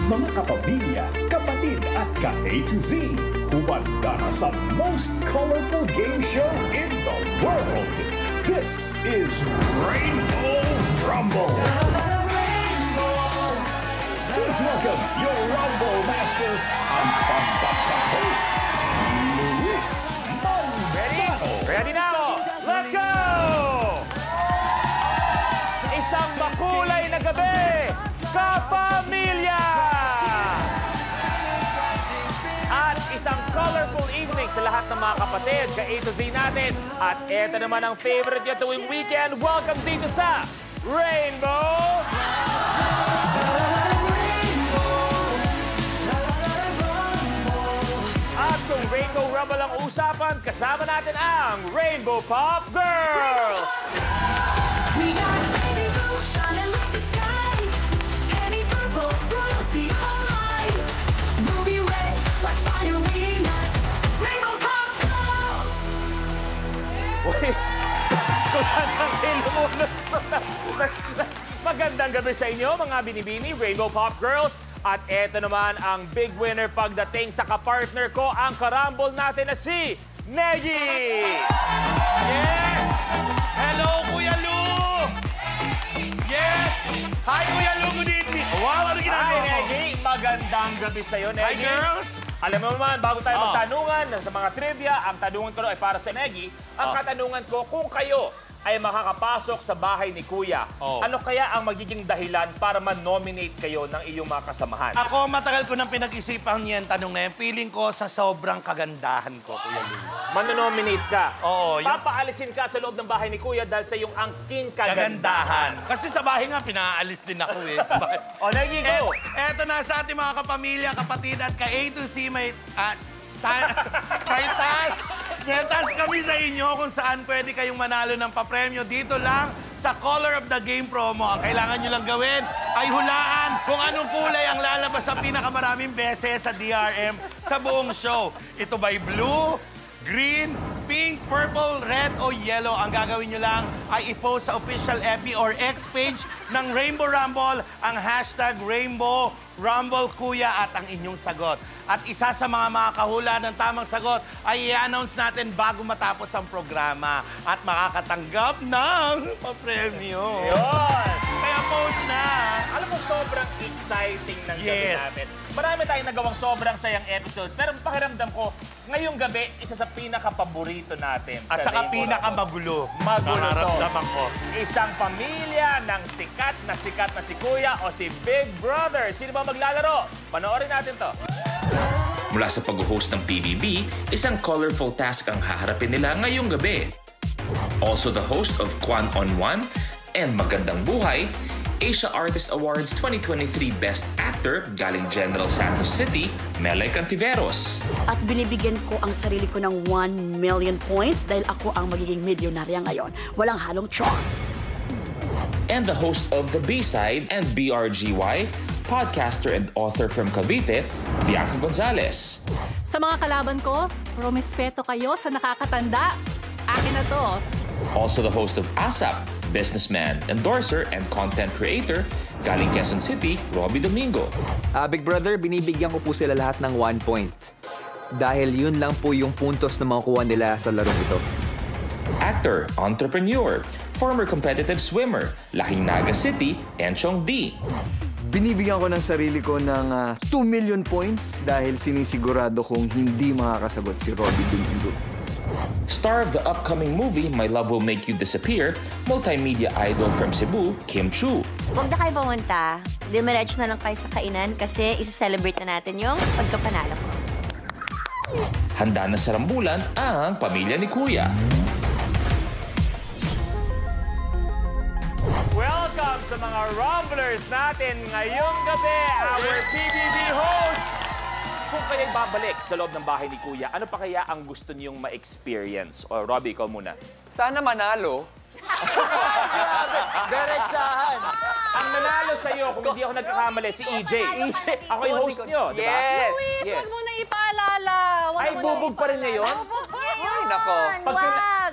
Mga kapamilya, kapatid at ka-A to Z, humanda na sa most colorful game show in the world. This is Rainbow Rumble. Please welcome your Rumble Master, ang pambansang host, Luis Manzano. Ready now! Let's go! Isang makulay na gabi, kapamilya! At isang colorful evening sa lahat ng mga kapatid, ka-A to Z natin. At eto naman ang favorite nyo tuwing weekend. Welcome dito sa Rainbow! At kung Rainbow Rumble ang usapan, kasama natin ang Rainbow Pop Girls! We got baby blue shining like the sky, penny purple, royalty online, ruby red, like fire we ignite, Rainbow Pop Girls! Uy, kung saan lumulos. Magandang gabi sa inyo, mga binibini, Rainbow Pop Girls. At eto naman ang big winner pagdating sa kapartner ko, ang karambol natin na si Negi! Yes! Hello, Kuya Lu! Yes! Hi, Kuya Lu! Good evening! Wow, ano ginagawa Hi, mo? Negi! Magandang gabi sa'yo, Negi! Hi, girls! Alam mo naman, bago tayo magtanungan sa mga trivia, ang tanungan ko ay para sa Negi. Ang katanungan ko, kung kayo ay makakapasok sa bahay ni Kuya, ano kaya ang magiging dahilan para ma-nominate kayo ng iyong mga kasamahan? Ako, matagal ko nang pinag-isipan yan tanong na yan. Feeling ko sa sobrang kagandahan ko, Kuya Luis. Manonominate ka? Oo. Papaalisin ka sa loob ng bahay ni Kuya dahil sa iyong angking kagandahan. Kasi sa bahay nga, pinaalis din ako eh. O, Negi, go! Eto na sa ating mga kapamilya, kapatid at ka-A to Z, may task kami sa inyo kung saan pwede kayong manalo ng papremyo. Dito lang sa Color of the Game promo. Ang kailangan nyo lang gawin ay hulaan kung anong kulay ang lalabas sa pinakamaraming beses sa DRM sa buong show. Ito ba'y blue, green, pink, purple, red o yellow? Ang gagawin nyo lang ay i-post sa official FB or X page ng Rainbow Rumble ang hashtag Rainbow Rumble Kuya at ang inyong sagot. At isa sa mga makakahula ng tamang sagot ay i-announce natin bago matapos ang programa at makakatanggap ng papremyo. Yun! Kaya post na! Alam mo, sobrang exciting ng gabi natin. Marami tayong nagawang sobrang sayang episode, pero pakiramdam ko, ngayong gabi, isa sa pinaka-paborito natin. At sa saka pinaka-magulo. Magulo to. Nararamdaman ko. Isang pamilya ng sikat na si Kuya o si Big Brother. Sino ba maglalaro? Panoorin natin to. Mula sa pag-host ng PBB, isang colorful task ang haharapin nila ngayong gabi. Also the host of Kwan on One and Magandang Buhay, Asia Artist Awards 2023 Best Actor galing General Santos City, Melay Cantiveros. At binibigyan ko ang sarili ko ng 1 million points dahil ako ang magiging milyonarya ngayon. Walang halong charm. And the host of The B-Side and BRGY, podcaster and author from Cavite, Bianca Gonzalez. Sa mga kalaban ko, rumispeto kayo sa nakakatanda. Akin na to. Also the host of ASAP, businessman, endorser, and content creator, galing Quezon City, Robbie Domingo. Big Brother, binibigyan ko po sila lahat ng 1 point. Dahil yun lang po yung puntos na makukuha nila sa larong ito. Actor, entrepreneur, former competitive swimmer, laking Naga City, Enchong D. Binibigyan ko ng sarili ko ng 2 million points dahil sinisigurado kong hindi makakasagot si Robbie Domingo. Star of the upcoming movie My Love Will Make You Disappear, multimedia idol from Cebu, Kim Chu. Huwag na kayo pumunta. Dimiretso na lang kayo sa kainan kasi isa-celebrate na natin yung pagkapanalo ko. Handa na sa rambulan ang pamilya ni Kuya. Welcome sa mga Rumblers natin ngayong gabi, our PBB host. Kung kaya'y babalik sa loob ng bahay ni Kuya, ano pa kaya ang gusto niyong ma-experience? O, Robbie, ikaw muna. Sana manalo. Diretsahan. Ang nanalo sa'yo, kung hindi ako nagkakamali, si EJ. Ako yung host niyo, di ba? Yes. Luis, huwag mo na ipaalala. Ay, bubog pa rin ngayon? Ay, nako.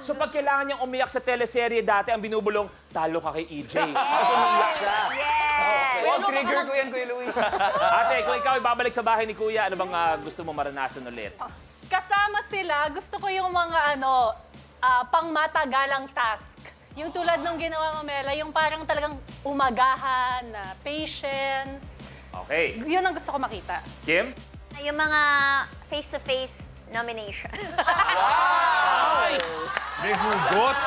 So pag kailangan niyang umiyak sa teleserye dati, ang binubulong, talo ka kay EJ. Kasi umiiyak siya. Yes! Trigger ko yan, Kuya Luis. Ate, kung ikaw ay babalik sa bahay ni Kuya, ano bang gusto mo maranasan ulit? Kasama sila, gusto ko yung mga pangmatagalang task. Yung tulad ng ginawa mo, Mela, yung parang talagang umagahan, patience. Okay. Yun ang gusto ko makita. Kim? Yung mga face-to-face nomination. May hugot.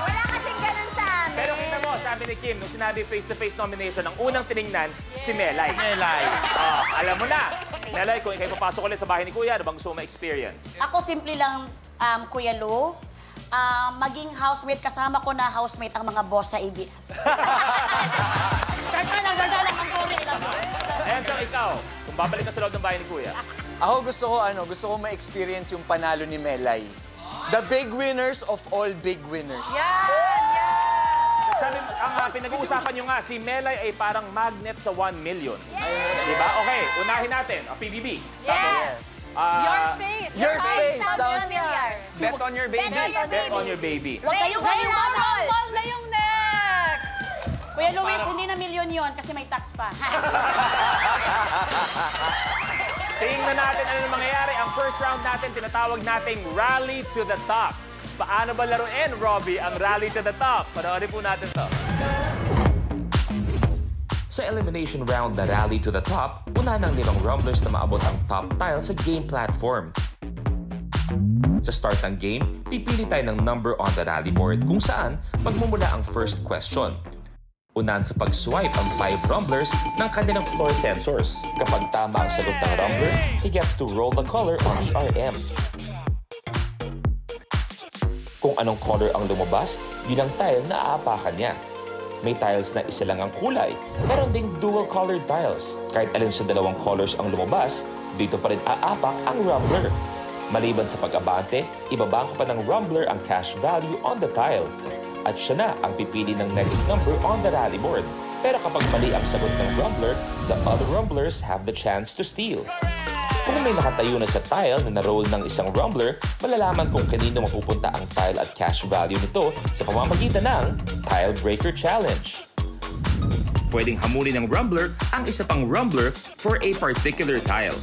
Wala kasing ganun sa amin. Pero kita mo, sabi ni Kim, nung sinabi face-to-face nomination, ang unang tiningnan, si Melay. Melay. Alam mo na. Melay, kung ikaw papasok ulit sa bahay ni Kuya, ano bang gusto mo ma-experience? Ako simple lang, Kuya Lu, maging housemate, kasama ko na housemate ang mga boss sa ABS. Ganda lang ang kore lang. Enchong, ikaw, kung babalik ka sa loob ng bahay ni Kuya. Ako gusto ko ma-experience yung panalo ni Melay. The big winners of all big winners. Sabi, ang pinag-uusapan nyo nga, si Melay ay parang magnet sa 1 million. Diba? Okay, unahin natin, PBB. Yes! Your face! Your face sounds... Familiar. Bet on your baby. Bet on your baby. Huwag kayong maniwala. Ball na yung next! Kuya Luis, hindi na milyon yon kasi may tax pa. Tingnan natin ano yung mangyayari. Ang first round natin, tinatawag nating Rally to the Top. Paano ba laruin, Robbie, ang Rally to the Top? Panoorin po natin to. Sa elimination round na Rally to the Top, una ng 5 rumblers na maabot ang top tile sa game platform. Sa start ng game, pipili tayo ng number on the rally board kung saan magmumula ang first question. Unahan sa pag-swipe ang 5 rumblers ng kanilang floor sensors. Kapag tama ang sagot ng rumbler, he gets to roll the color on the RM. Kung anong color ang lumabas, yun ang tile na aapakan niya. May tiles na isa lang ang kulay, meron ding dual-colored tiles. Kahit alin sa dalawang colors ang lumabas, dito pa rin aapak ang rumbler. Maliban sa pag-abante, ibabangko pa ng rumbler ang cash value on the tile. At siya na ang pipili ng next number on the rally board. Pero kapag mali ang sagot ng rumbler, the other rumblers have the chance to steal. Kung may nakatayo na sa tile na na-roll ng isang rumbler, malalaman kung kanino mapupunta ang tile at cash value nito sa pamamagitan ng Tile Breaker Challenge. Pwedeng hamulin ng rumbler ang isa pang rumbler for a particular tile.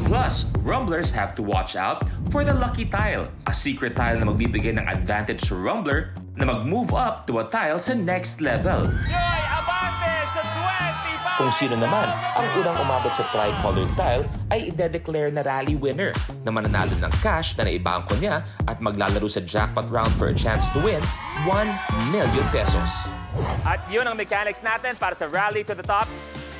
Plus, rumblers have to watch out for the lucky tile, a secret tile na magbibigay ng advantage sa rumbler na mag-move up to a tile sa next level. Yoy, abante sa 25! Kung sino naman ang unang umabot sa tri-colored tile ay ide-declare na rally winner na mananalo ng cash na naibangko niya at maglalaro sa jackpot round for a chance to win 1 million pesos. At yun ang mechanics natin para sa Rally to the Top.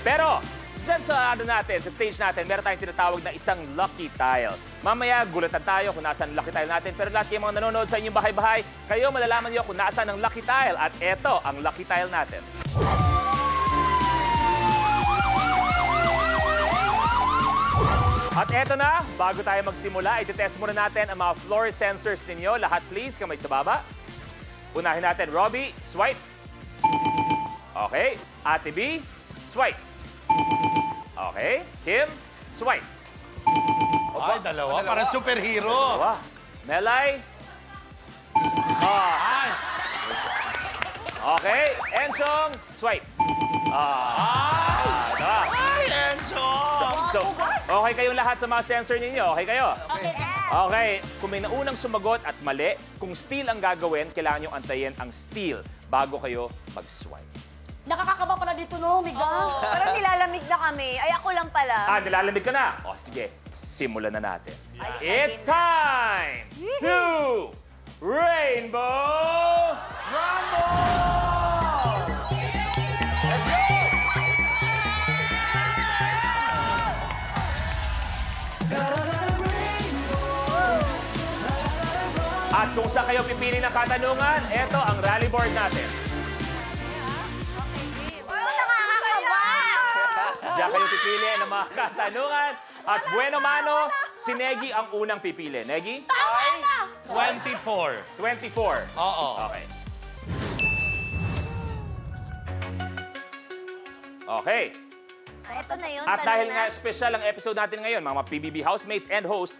Pero, dyan sa stage natin, meron tayong tinatawag na isang lucky tile. Mamaya, gulatan tayo kung nasaan ang lucky tile natin. Pero lahat yung mga nanonood sa inyong bahay-bahay, kayo malalaman niyo kung nasaan ang lucky tile. At eto ang lucky tile natin. At eto na, bago tayo magsimula, ititest muna natin ang mga floor sensors ninyo. Lahat please, kamay sa baba. Unahin natin, Robbie, swipe. Okay. Ate B, swipe. Okay. Kim, swipe. Ay, dalawa. Parang superhero. Dalawa. Melay. Okay. Enchong, swipe. Ay, Enzo! So, okay kayong lahat sa mga sensor ninyo? Okay kayo? Okay. Kung may naunang sumagot at mali, kung steal ang gagawin, kailangan nyo antayin ang steal bago kayo mag-swipe. Nakakakaba pala dito, no, Miga? Parang nilalamig na kami. Ay, ako lang pala. Nilalamig ka na? O, sige. Simulan na natin. It's time to Rainbow Rumble! Let's go! At kung saan kayo pipili ng katanungan, eto ang rally board natin. Parang nakakakaba. Diyan kayo pipili ng mga katanungan. At bueno mano, si Negi ang unang pipili. Negi? 24. 24. Oo. Okay. Okay. Ito na yun. At tanong dahil na. nga special ang episode natin ngayon, mga PBB housemates and hosts,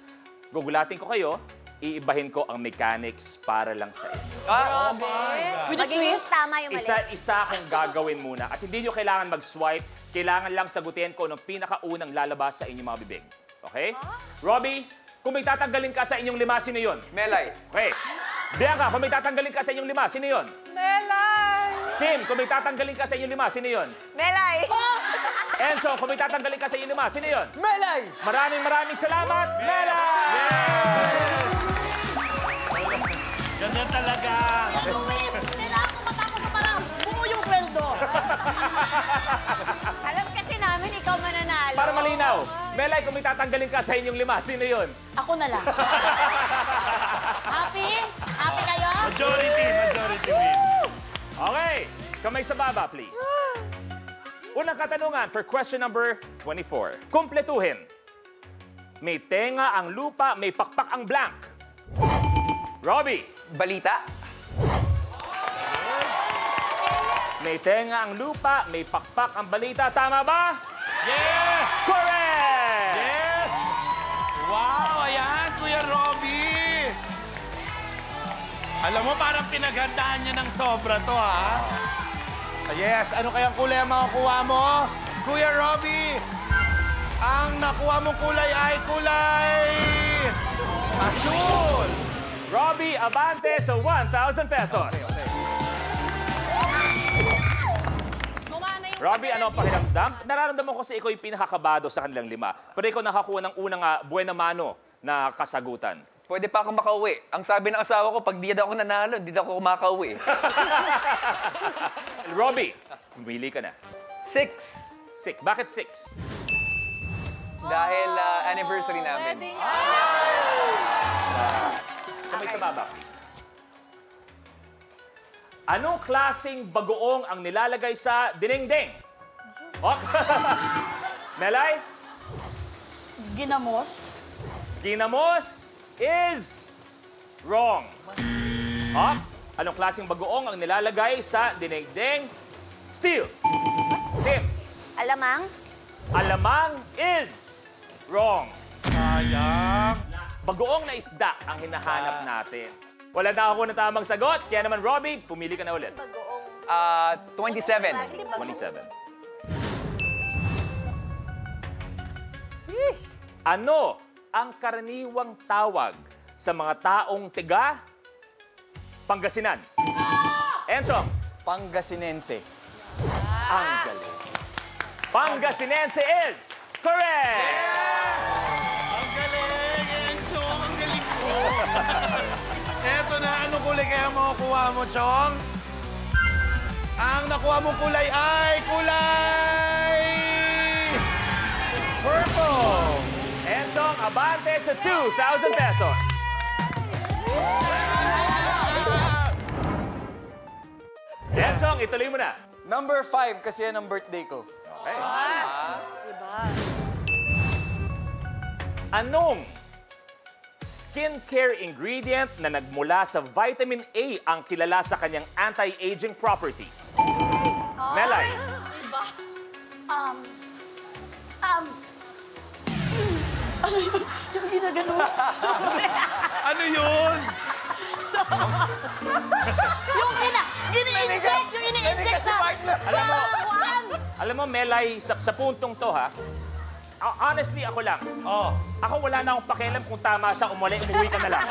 gugulatin ko kayo, iibahin ko ang mechanics para lang sa inyo. Magiging tama yung mali. Isa-isa akong gagawin muna. At hindi nyo kailangan mag-swipe. Kailangan lang sagutin ko ng pinakaunang lalabas sa inyong mga bibig. Okay? Robbie, kung may tatanggalin ka sa inyong 5, sino yun? Melay. Okay. Bianca, kung may tatanggalin ka sa inyong 5, sino yun? Melay! Kim, kung may tatanggalin ka sa inyong 5, sino yun? Melay! Enzo, kung may tatanggalin ka sa inyong 5, sino yun? Melay! Maraming salamat, Melay! Ganyan talaga. Kailangan ko matapos na parang buo yung sweldo. Alam kasi namin, ikaw mananalo. Para malinaw, Melay, kung may tatanggalin ka sa inyong 5, sino yun? Ako na lang. Happy? Happy kayo? Majority win. Okay, kamay sa baba, please. Unang katanungan for question number 24. Kumpletuhin. May tenga ang lupa, may pakpak ang blank. Robbie. Balita. May tenga ang lupa, may pakpak ang balita. Tama ba? Yes! Correct! Yes! Wow, ayan, Kuya Robbie. Alam mo, parang pinaghandaan niya ng sobra to, ha? Yes, ano kayang kulay ang makukuha mo? Kuya Robbie, ang nakuha mong kulay ay kulay asul. Robbie, abante sa 1,000 pesos. Gumana yung Robbie, ano ang pakiramdam? Nararamdaman ko kasi ikaw yung pinakakabado sa kanilang 5. Pero ikaw nakakuha ng unang buena mano na kasagutan. Pwede pa ako makauwi. Ang sabi ng asawa ko, pag di daw ako nanalo, di daw ako makauwi. Robbie, pumili ka na. 6. Bakit 6? Dahil anniversary namin. wedding. Kamay sa baba, please. Anong klaseng bagoong ang nilalagay sa dinding? Oh. Melay? Ginamos? Ginamos is wrong. Oh. Anong klaseng bagoong ang nilalagay sa dinding? Steal. Kim? Alamang? Alamang is wrong. Sayang. Bagoong na isda ang hinahanap natin. Wala na ako ng tamang sagot. Kaya naman, Robbie, pumili ka na ulit. Bagoong. 27. 27. Ano ang karaniwang tawag sa mga taong tiga Pangasinan? Enzo, Pangasinense. ang galing. Pangasinense is correct! Ang galing, Enzo. Ang galing mo. Eto na, ano kulay kaya makukuha mo, Chong? Ang nakuha mong kulay ay kulay purple. Enchong, abante sa 2,000 pesos. Enchong, ituloy mo na. Number 5 kasi yan ang birthday ko. Okay. Anong skincare ingredient na nagmula sa vitamin A ang kilala sa kanyang anti-aging properties? Melay. Yung ginagano. Ano yun? Yung ini-inject! Yung ini-inject sa... Alam mo, Melay, sa puntong to, ha? Honestly, ako lang. Oh. Ako wala na akong pakialam kung tama siya, umuwi ka na lang.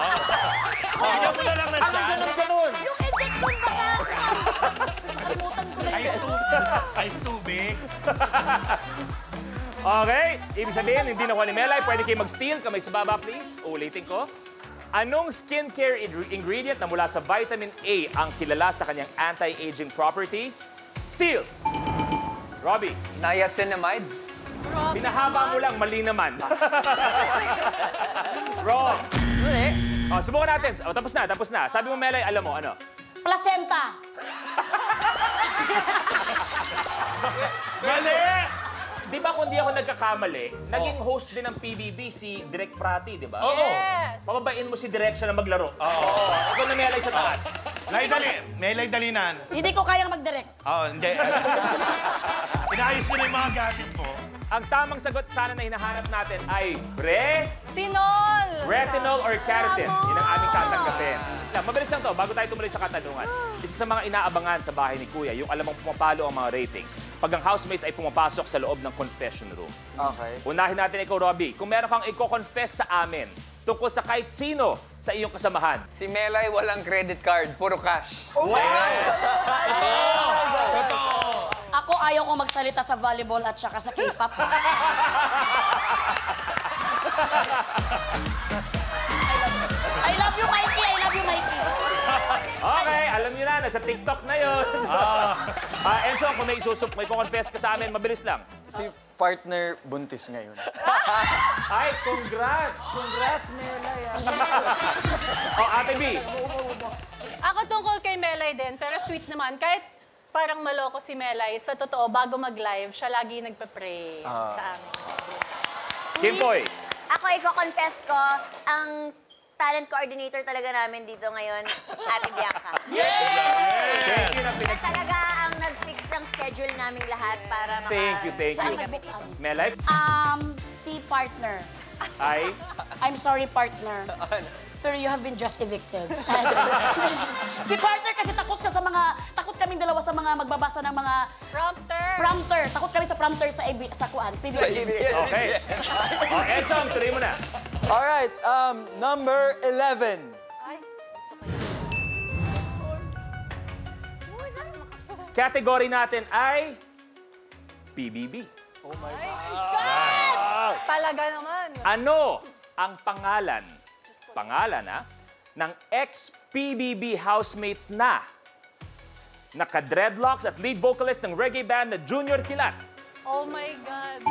Bigyan mo na lang ng Ano chance. ganun? Yung injection ba sa... Kalimutan ko na yun. Ice tubig. Okay, ibig sabihin, hindi nakuha ni Melay. Pwede kayo mag-steal. Kamay sa baba, please. Ulitin ko. Anong skincare ingredient na mula sa vitamin A ang kilala sa kanyang anti-aging properties? Steal. Robbie. Niacinamide. Pinahaba mo lang, mali naman. Wrong. Oh, subukan natin. Oh, tapos na. Sabi mo, Melay, alam mo, ano? Placenta! Mali! Di ba kung di ako nagkakamali, naging host din ng PBB si Direk Prati, di ba? Oo. Yes! Pababain mo si Direk siya na maglaro. Oo. Ikaw na Melay sa taas. May dalinan. Hindi ko kayang mag-direct. Oh, hindi. Inaayos ko na yung mga gamit mo. Ang tamang sagot sana na hinahanap natin ay retinol or keratin. Yun ang aming tatanggapin. Mabilis lang to, bago tayo tumuloy sa katanungan. Isa sa mga inaabangan sa bahay ni Kuya, yung alam mong pumapalo ang mga ratings pag ang housemates ay pumapasok sa loob ng confession room. Okay. Unahin natin ikaw, Robbie. Kung meron kang i-confess sa amin tungkol sa kahit sino sa iyong kasamahan. Si Melay walang credit card, puro cash. Oh my gosh! Ako ayaw kong magsalita sa volleyball at saka sa K-pop. I love you, Mikey! I love you, Mikey! Okay, alam niyo na, nasa TikTok na yun. Enzo, kung may confess ka sa amin, mabilis lang. Si partner buntis ngayon. Ay, congrats! Congrats, Melay. Ate B. Ako tungkol kay Melay din, pero sweet naman. Kahit parang maloko si Melay, sa totoo, bago mag-live, siya lagi nagpa-pray sa amin. Kimboy. Ako, i-confess ko, ang talent coordinator talaga namin dito ngayon, Ate Bianca. Thank you na Talaga ang nag-fix ng schedule naming lahat para Thank you. Melay? Si partner. Ay? I'm sorry, partner. Pero you have been just evicted. Si partner kasi takot kaming dalawa sa mga magbabasa ng mga prompter. Takot kami sa prompter sa PBB. Okay. Enzo, tuloy mo na. Alright, number 11. Category natin ay PBB. Oh my God! Talaga naman. Ano ang pangalan ng ex-PBB housemate na naka-dreadlocks at lead vocalist ng reggae band na Junior Kilat? Oh my God.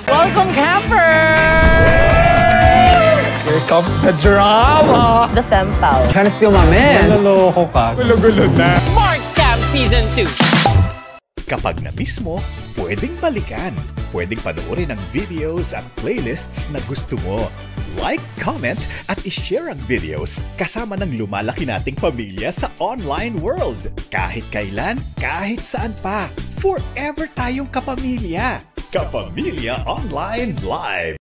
Welcome, campers! Here comes the drama! The femme foul. Trying to steal my man. Maloloko ka. Gulo-gulo na. Smart Scam Season 2. Kapag na-miss mo, pwedeng balikan. Pwedeng panoorin ang videos at playlists na gusto mo. Like, comment, at ishare ang videos kasama ng lumalaki nating pamilya sa online world. Kahit kailan, kahit saan pa. Forever tayong kapamilya. Kapamilya Online Live.